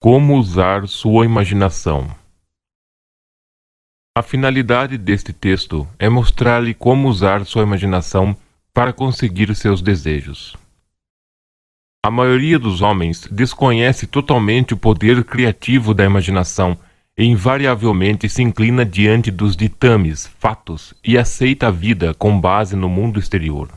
Como usar sua imaginação. A finalidade deste texto é mostrar-lhe como usar sua imaginação para conseguir seus desejos. A maioria dos homens desconhece totalmente o poder criativo da imaginação e invariavelmente se inclina diante dos ditames, fatos e aceita a vida com base no mundo exterior.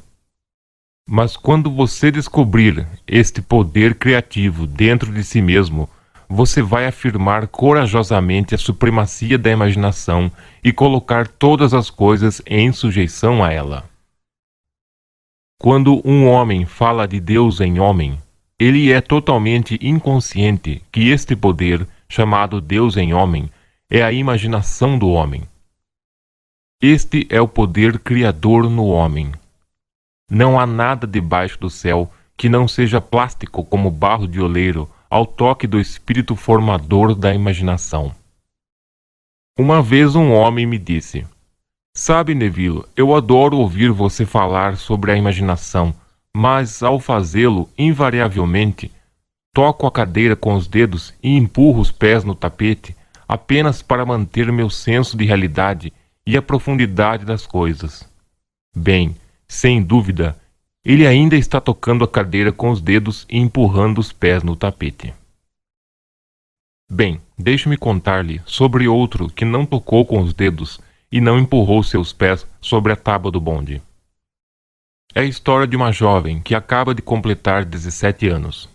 Mas quando você descobrir este poder criativo dentro de si mesmo, você vai afirmar corajosamente a supremacia da imaginação e colocar todas as coisas em sujeição a ela. Quando um homem fala de Deus em homem, ele é totalmente inconsciente que este poder, chamado Deus em homem, é a imaginação do homem. Este é o poder criador no homem. Não há nada debaixo do céu que não seja plástico como barro de oleiro ao toque do espírito formador da imaginação. Uma vez um homem me disse: "Sabe, Neville, eu adoro ouvir você falar sobre a imaginação, mas ao fazê-lo, invariavelmente, toco a cadeira com os dedos e empurro os pés no tapete apenas para manter meu senso de realidade e a profundidade das coisas." Bem, sem dúvida, ele ainda está tocando a cadeira com os dedos e empurrando os pés no tapete. Bem, deixe-me contar-lhe sobre outro que não tocou com os dedos e não empurrou seus pés sobre a tábua do bonde. É a história de uma jovem que acaba de completar 17 anos.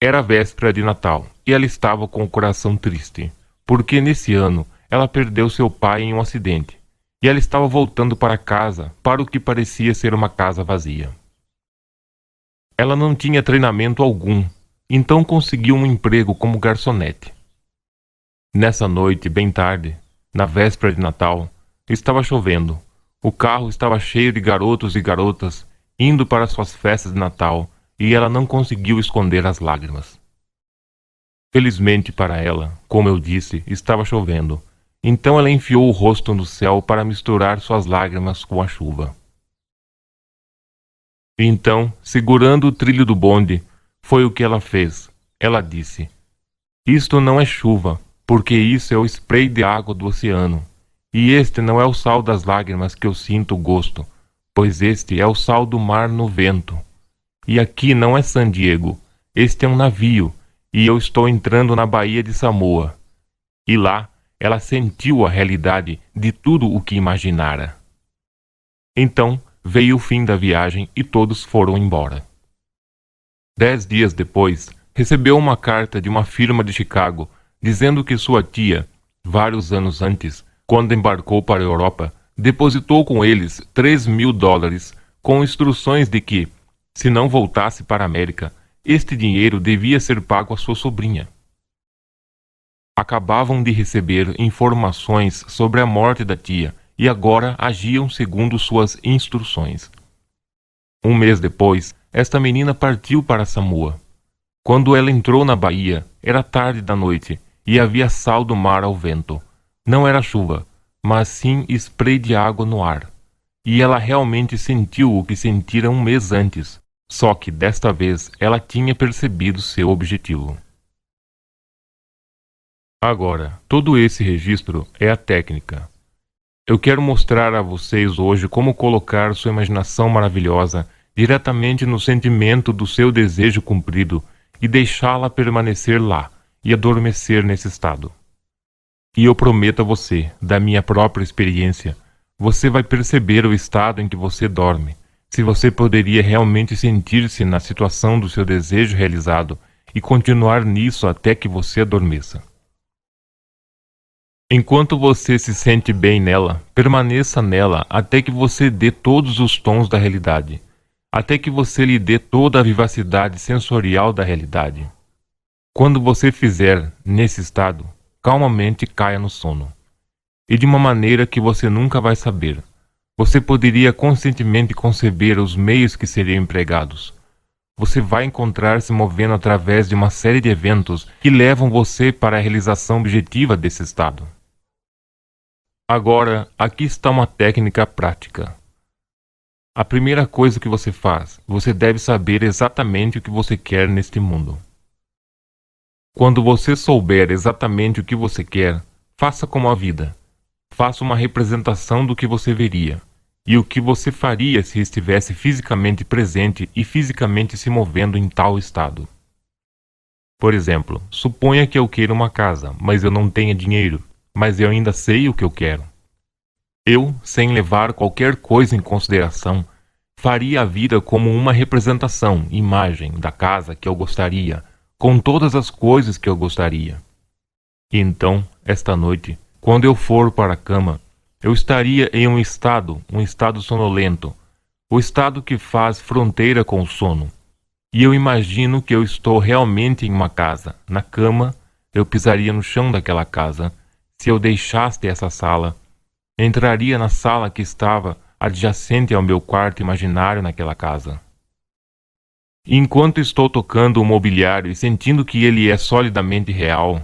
Era a véspera de Natal e ela estava com o coração triste, porque nesse ano ela perdeu seu pai em um acidente e ela estava voltando para casa para o que parecia ser uma casa vazia. Ela não tinha treinamento algum, então conseguiu um emprego como garçonete. Nessa noite, bem tarde, na véspera de Natal, estava chovendo. O carro estava cheio de garotos e garotas indo para suas festas de Natal e ela não conseguiu esconder as lágrimas. Felizmente para ela, como eu disse, estava chovendo, então ela enfiou o rosto no céu para misturar suas lágrimas com a chuva. Então, segurando o trilho do bonde, foi o que ela fez. Ela disse: "Isto não é chuva, porque isso é o spray de água do oceano. E este não é o sal das lágrimas que eu sinto o gosto, pois este é o sal do mar no vento. E aqui não é San Diego, este é um navio, e eu estou entrando na Baía de Samoa." E lá, ela sentiu a realidade de tudo o que imaginara. Então, veio o fim da viagem e todos foram embora. 10 dias depois, recebeu uma carta de uma firma de Chicago, dizendo que sua tia, vários anos antes, quando embarcou para a Europa, depositou com eles $3.000 com instruções de que, se não voltasse para a América, este dinheiro devia ser pago à sua sobrinha. Acabavam de receber informações sobre a morte da tia e agora agiam segundo suas instruções. Um mês depois, esta menina partiu para Samoa. Quando ela entrou na baía, era tarde da noite e havia sal do mar ao vento. Não era chuva, mas sim spray de água no ar. E ela realmente sentiu o que sentira um mês antes, só que desta vez ela tinha percebido seu objetivo. Agora, todo esse registro é a técnica. Eu quero mostrar a vocês hoje como colocar sua imaginação maravilhosa diretamente no sentimento do seu desejo cumprido e deixá-la permanecer lá e adormecer nesse estado. E eu prometo a você, da minha própria experiência, você vai perceber o estado em que você dorme, se você poderia realmente sentir-se na situação do seu desejo realizado e continuar nisso até que você adormeça. Enquanto você se sente bem nela, permaneça nela até que você dê todos os tons da realidade, até que você lhe dê toda a vivacidade sensorial da realidade. Quando você fizer nesse estado, calmamente caia no sono. E de uma maneira que você nunca vai saber, você poderia conscientemente conceber os meios que seriam empregados. Você vai encontrar-se movendo através de uma série de eventos que levam você para a realização objetiva desse estado. Agora, aqui está uma técnica prática. A primeira coisa que você faz, você deve saber exatamente o que você quer neste mundo. Quando você souber exatamente o que você quer, faça como a vida. Faça uma representação do que você veria e o que você faria se estivesse fisicamente presente e fisicamente se movendo em tal estado. Por exemplo, suponha que eu queira uma casa, mas eu não tenha dinheiro, mas eu ainda sei o que eu quero. Eu, sem levar qualquer coisa em consideração, faria a vida como uma representação, imagem da casa que eu gostaria, com todas as coisas que eu gostaria. E então, esta noite, quando eu for para a cama, eu estaria em um estado sonolento, o estado que faz fronteira com o sono. E eu imagino que eu estou realmente em uma casa. Na cama, eu pisaria no chão daquela casa. Se eu deixasse essa sala, entraria na sala que estava adjacente ao meu quarto imaginário naquela casa. E enquanto estou tocando o mobiliário e sentindo que ele é solidamente real,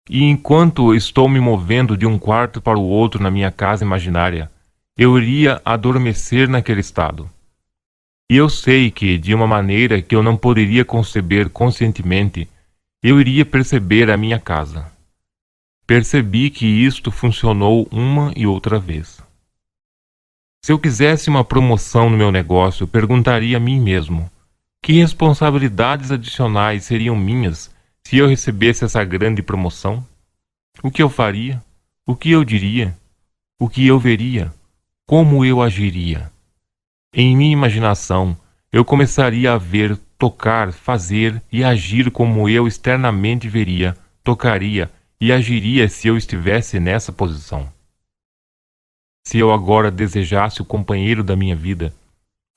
e enquanto estou me movendo de um quarto para o outro na minha casa imaginária, eu iria adormecer naquele estado. E eu sei que, de uma maneira que eu não poderia conceber conscientemente, eu iria perceber a minha casa. Percebi que isto funcionou uma e outra vez. Se eu quisesse uma promoção no meu negócio, perguntaria a mim mesmo: que responsabilidades adicionais seriam minhas se eu recebesse essa grande promoção? O que eu faria? O que eu diria? O que eu veria? Como eu agiria? Em minha imaginação, eu começaria a ver, tocar, fazer e agir como eu externamente veria, tocaria e agiria se eu estivesse nessa posição. Se eu agora desejasse o companheiro da minha vida,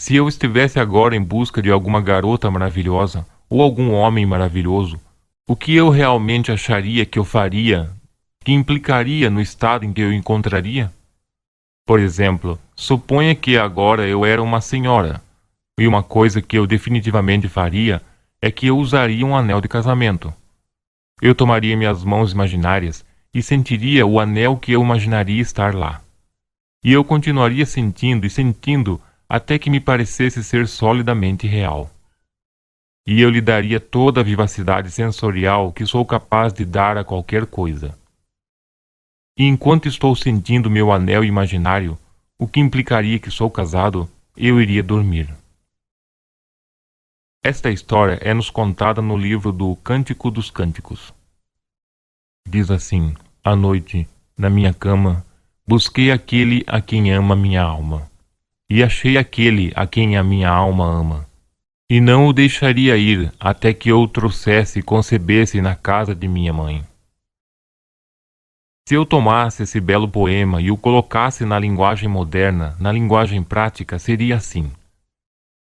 se eu estivesse agora em busca de alguma garota maravilhosa ou algum homem maravilhoso, o que eu realmente acharia que eu faria, que implicaria no estado em que eu encontraria? Por exemplo, suponha que agora eu era uma senhora, e uma coisa que eu definitivamente faria é que eu usaria um anel de casamento. Eu tomaria minhas mãos imaginárias e sentiria o anel que eu imaginaria estar lá. E eu continuaria sentindo e sentindo até que me parecesse ser solidamente real. E eu lhe daria toda a vivacidade sensorial que sou capaz de dar a qualquer coisa. E enquanto estou sentindo meu anel imaginário, o que implicaria que sou casado, eu iria dormir. Esta história é nos contada no livro do Cântico dos Cânticos. Diz assim: à noite, na minha cama, busquei aquele a quem ama minha alma, e achei aquele a quem a minha alma ama. E não o deixaria ir até que eu o trouxesse e concebesse na casa de minha mãe. Se eu tomasse esse belo poema e o colocasse na linguagem moderna, na linguagem prática, seria assim.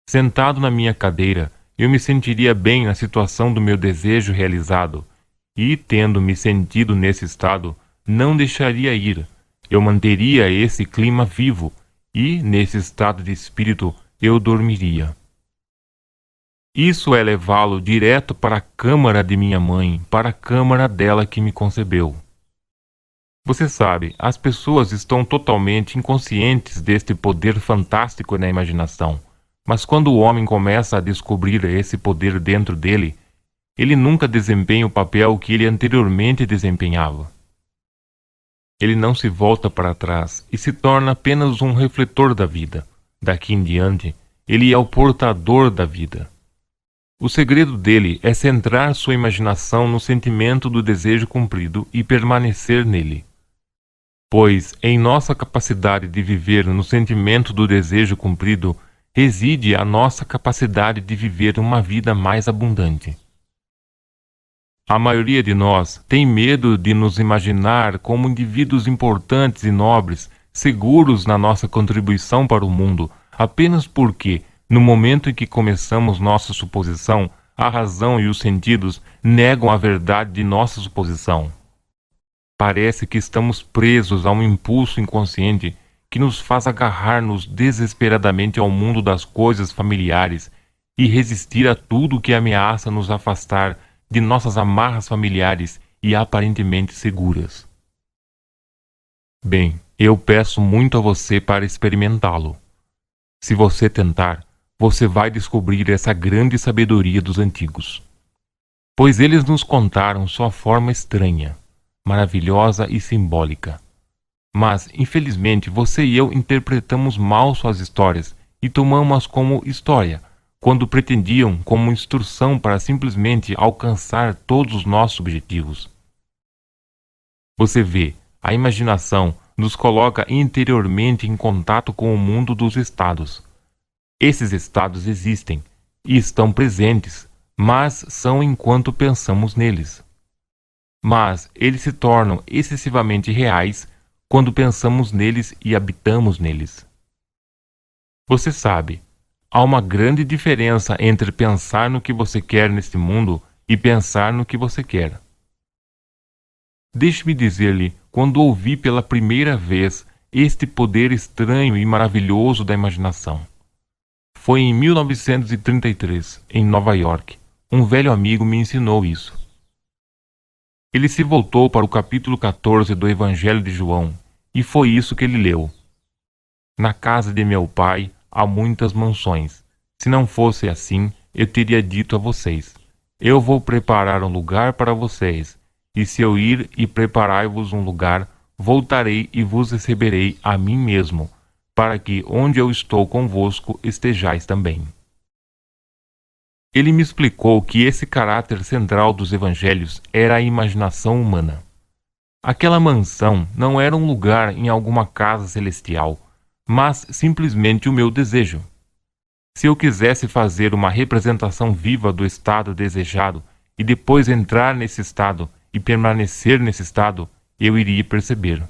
Sentado na minha cadeira, eu me sentiria bem na situação do meu desejo realizado, e, tendo me sentido nesse estado, não deixaria ir. Eu manteria esse clima vivo, e, nesse estado de espírito, eu dormiria. Isso é levá-lo direto para a câmara de minha mãe, para a câmara dela que me concebeu. Você sabe, as pessoas estão totalmente inconscientes deste poder fantástico na imaginação, mas quando o homem começa a descobrir esse poder dentro dele, ele nunca desempenha o papel que ele anteriormente desempenhava. Ele não se volta para trás e se torna apenas um refletor da vida. Daqui em diante, ele é o portador da vida. O segredo dele é centrar sua imaginação no sentimento do desejo cumprido e permanecer nele. Pois, em nossa capacidade de viver no sentimento do desejo cumprido, reside a nossa capacidade de viver uma vida mais abundante. A maioria de nós tem medo de nos imaginar como indivíduos importantes e nobres, seguros na nossa contribuição para o mundo, apenas porque, no momento em que começamos nossa suposição, a razão e os sentidos negam a verdade de nossa suposição. Parece que estamos presos a um impulso inconsciente que nos faz agarrar-nos desesperadamente ao mundo das coisas familiares e resistir a tudo que ameaça nos afastar de nossas amarras familiares e aparentemente seguras. Bem, eu peço muito a você para experimentá-lo. Se você tentar, você vai descobrir essa grande sabedoria dos antigos. pois eles nos contaram sua forma estranha, maravilhosa e simbólica. Mas, infelizmente, você e eu interpretamos mal suas histórias e tomamos-as como história, quando pretendiam como instrução para simplesmente alcançar todos os nossos objetivos. Você vê, a imaginação nos coloca interiormente em contato com o mundo dos estados. Esses estados existem e estão presentes, mas são enquanto pensamos neles. Mas eles se tornam excessivamente reais quando pensamos neles e habitamos neles. Você sabe, há uma grande diferença entre pensar no que você quer neste mundo e pensar no que você quer. Deixe-me dizer-lhe, quando ouvi pela primeira vez este poder estranho e maravilhoso da imaginação. Foi em 1933, em Nova York. Um velho amigo me ensinou isso. Ele se voltou para o capítulo 14 do Evangelho de João, e foi isso que ele leu. Na casa de meu pai há muitas mansões. Se não fosse assim, eu teria dito a vocês: eu vou preparar um lugar para vocês, e se eu ir e preparar-vos um lugar, voltarei e vos receberei a mim mesmo, para que onde eu estou convosco estejais também. Ele me explicou que esse caráter central dos evangelhos era a imaginação humana. Aquela mansão não era um lugar em alguma casa celestial, mas simplesmente o meu desejo. Se eu quisesse fazer uma representação viva do estado desejado e depois entrar nesse estado e permanecer nesse estado, eu iria perceber.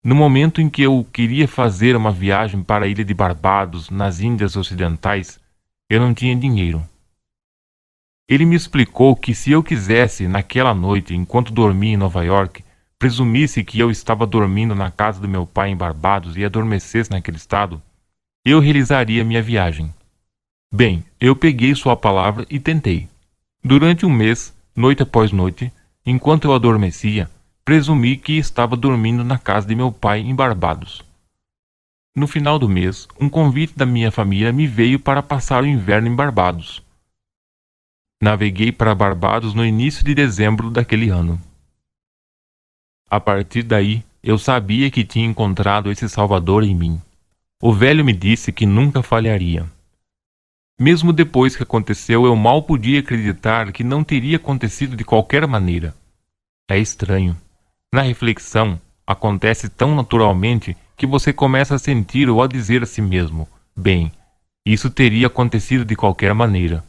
No momento em que eu queria fazer uma viagem para a ilha de Barbados, nas Índias Ocidentais, eu não tinha dinheiro. Ele me explicou que se eu quisesse, naquela noite, enquanto dormia em Nova York, presumisse que eu estava dormindo na casa do meu pai em Barbados e adormecesse naquele estado, eu realizaria minha viagem. Bem, eu peguei sua palavra e tentei. Durante um mês, noite após noite, enquanto eu adormecia, presumi que estava dormindo na casa de meu pai em Barbados. No final do mês, um convite da minha família me veio para passar o inverno em Barbados. Naveguei para Barbados no início de dezembro daquele ano. A partir daí, eu sabia que tinha encontrado esse Salvador em mim. O velho me disse que nunca falharia. Mesmo depois que aconteceu, eu mal podia acreditar que não teria acontecido de qualquer maneira. É estranho. Na reflexão, acontece tão naturalmente que você começa a sentir ou a dizer a si mesmo: bem, isso teria acontecido de qualquer maneira.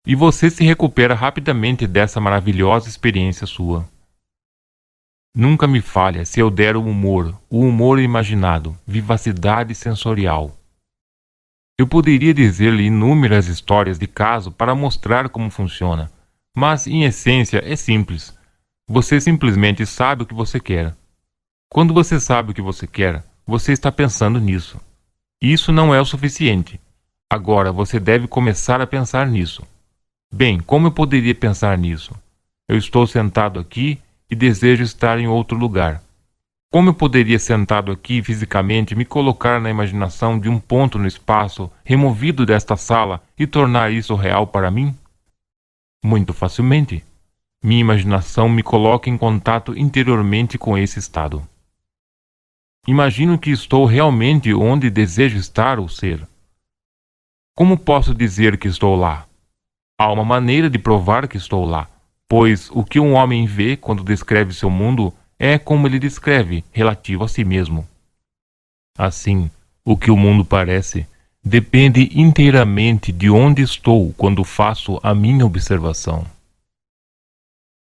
E você se recupera rapidamente dessa maravilhosa experiência sua. Nunca me falha se eu der o humor imaginado, vivacidade sensorial. Eu poderia dizer-lhe inúmeras histórias de caso para mostrar como funciona, mas em essência é simples. Você simplesmente sabe o que você quer. Quando você sabe o que você quer, você está pensando nisso. Isso não é o suficiente. Agora você deve começar a pensar nisso. Bem, como eu poderia pensar nisso? Eu estou sentado aqui e desejo estar em outro lugar. Como eu poderia, sentado aqui fisicamente, me colocar na imaginação de um ponto no espaço removido desta sala e tornar isso real para mim? Muito facilmente. Minha imaginação me coloca em contato interiormente com esse estado. Imagino que estou realmente onde desejo estar ou ser. Como posso dizer que estou lá? Há uma maneira de provar que estou lá, pois o que um homem vê quando descreve seu mundo é como ele descreve, relativo a si mesmo. Assim, o que o mundo parece depende inteiramente de onde estou quando faço a minha observação.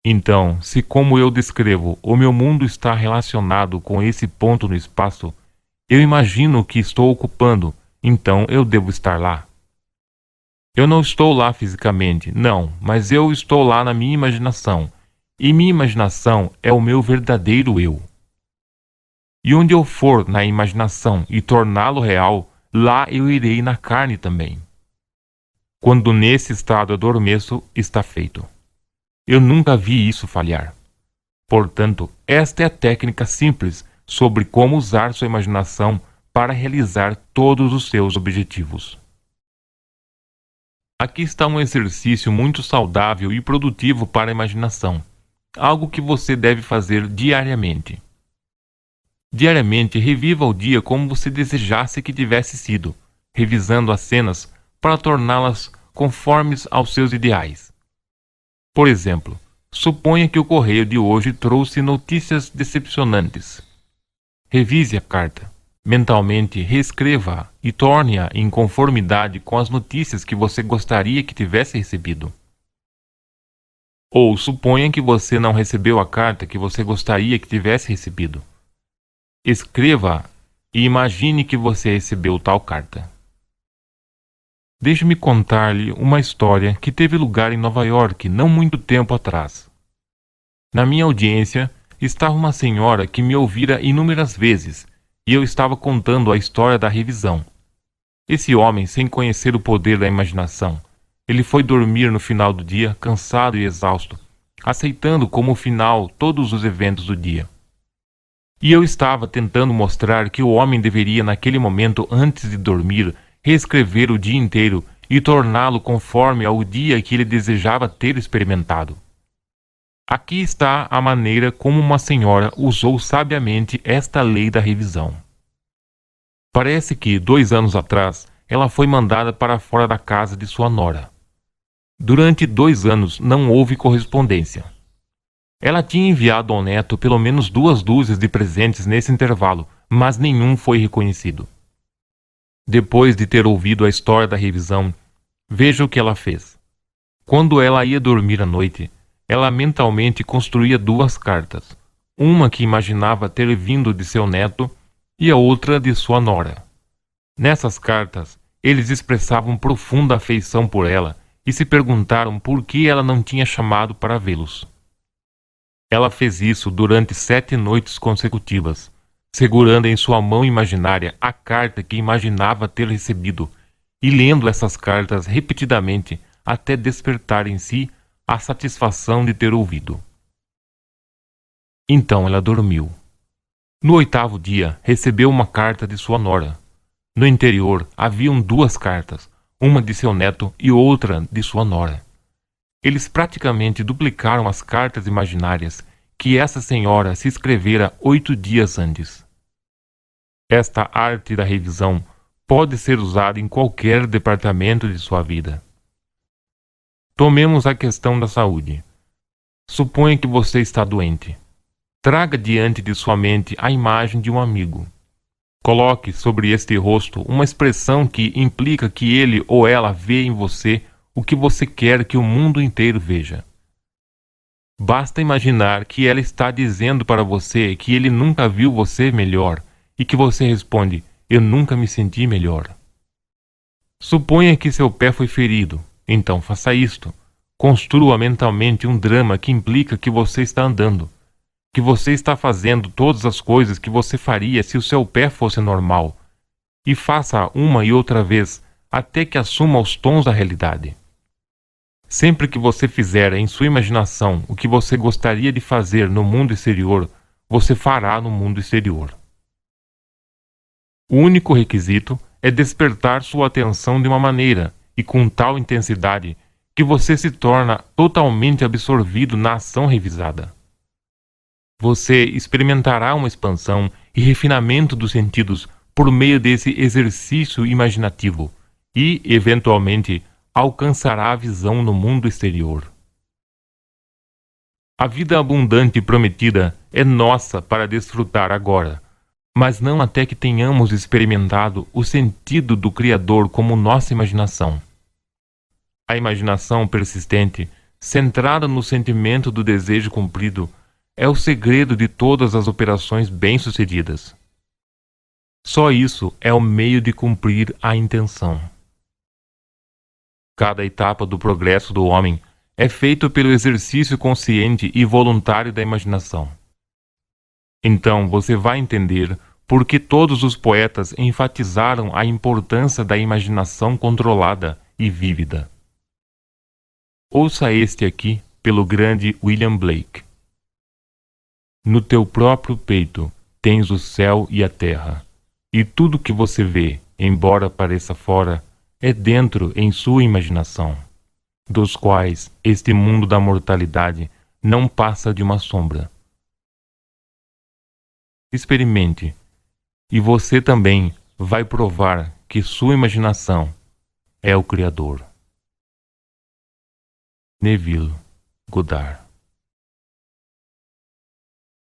Então, se como eu descrevo, o meu mundo está relacionado com esse ponto no espaço, eu imagino que estou ocupando, então eu devo estar lá. Eu não estou lá fisicamente, não, mas eu estou lá na minha imaginação, e minha imaginação é o meu verdadeiro eu. E onde eu for na imaginação e torná-lo real, lá eu irei na carne também. Quando nesse estado adormeço, está feito. Eu nunca vi isso falhar. Portanto, esta é a técnica simples sobre como usar sua imaginação para realizar todos os seus objetivos. Aqui está um exercício muito saudável e produtivo para a imaginação, algo que você deve fazer diariamente. Diariamente, reviva o dia como você desejasse que tivesse sido, revisando as cenas para torná-las conformes aos seus ideais. Por exemplo, suponha que o correio de hoje trouxe notícias decepcionantes. Revise a carta. Mentalmente, reescreva-a e torne-a em conformidade com as notícias que você gostaria que tivesse recebido. Ou suponha que você não recebeu a carta que você gostaria que tivesse recebido. Escreva-a e imagine que você recebeu tal carta. Deixe-me contar-lhe uma história que teve lugar em Nova York não muito tempo atrás. Na minha audiência estava uma senhora que me ouvira inúmeras vezes e eu estava contando a história da revisão. Esse homem, sem conhecer o poder da imaginação, ele foi dormir no final do dia, cansado e exausto, aceitando como final todos os eventos do dia. E eu estava tentando mostrar que o homem deveria, naquele momento antes de dormir, reescrever o dia inteiro e torná-lo conforme ao dia que ele desejava ter experimentado. Aqui está a maneira como uma senhora usou sabiamente esta lei da revisão. Parece que, 2 anos atrás, ela foi mandada para fora da casa de sua nora. Durante 2 anos não houve correspondência. Ela tinha enviado ao neto pelo menos 2 dúzias de presentes nesse intervalo, mas nenhum foi reconhecido. Depois de ter ouvido a história da revisão, veja o que ela fez. Quando ela ia dormir à noite, ela mentalmente construía 2 cartas, uma que imaginava ter vindo de seu neto e a outra de sua nora. Nessas cartas, eles expressavam profunda afeição por ela e se perguntaram por que ela não tinha chamado para vê-los. Ela fez isso durante 7 noites consecutivas, segurando em sua mão imaginária a carta que imaginava ter recebido e lendo essas cartas repetidamente até despertar em si a satisfação de ter ouvido. Então ela dormiu. No 8º dia, recebeu uma carta de sua nora. No interior haviam 2 cartas, uma de seu neto e outra de sua nora. Eles praticamente duplicaram as cartas imaginárias que essa senhora se escrevera 8 dias antes. Esta arte da revisão pode ser usada em qualquer departamento de sua vida. Tomemos a questão da saúde. Suponha que você está doente. Traga diante de sua mente a imagem de um amigo. Coloque sobre este rosto uma expressão que implica que ele ou ela vê em você o que você quer que o mundo inteiro veja. Basta imaginar que ela está dizendo para você que ele nunca viu você melhor e que você responde: eu nunca me senti melhor. Suponha que seu pé foi ferido. Então faça isto. Construa mentalmente um drama que implica que você está andando, que você está fazendo todas as coisas que você faria se o seu pé fosse normal, e faça uma e outra vez até que assuma os tons da realidade. Sempre que você fizer em sua imaginação o que você gostaria de fazer no mundo exterior, você fará no mundo exterior. O único requisito é despertar sua atenção de uma maneira e com tal intensidade que você se torna totalmente absorvido na ação revisada. Você experimentará uma expansão e refinamento dos sentidos por meio desse exercício imaginativo e, eventualmente, alcançará a visão no mundo exterior. A vida abundante e prometida é nossa para desfrutar agora, mas não até que tenhamos experimentado o sentido do Criador como nossa imaginação. A imaginação persistente, centrada no sentimento do desejo cumprido, é o segredo de todas as operações bem-sucedidas. Só isso é o meio de cumprir a intenção. Cada etapa do progresso do homem é feito pelo exercício consciente e voluntário da imaginação. Então você vai entender por que todos os poetas enfatizaram a importância da imaginação controlada e vívida. Ouça este aqui pelo grande William Blake. No teu próprio peito tens o céu e a terra, e tudo que você vê, embora pareça fora, é dentro em sua imaginação, dos quais este mundo da mortalidade não passa de uma sombra. Experimente, e você também vai provar que sua imaginação é o Criador. Neville Goddard.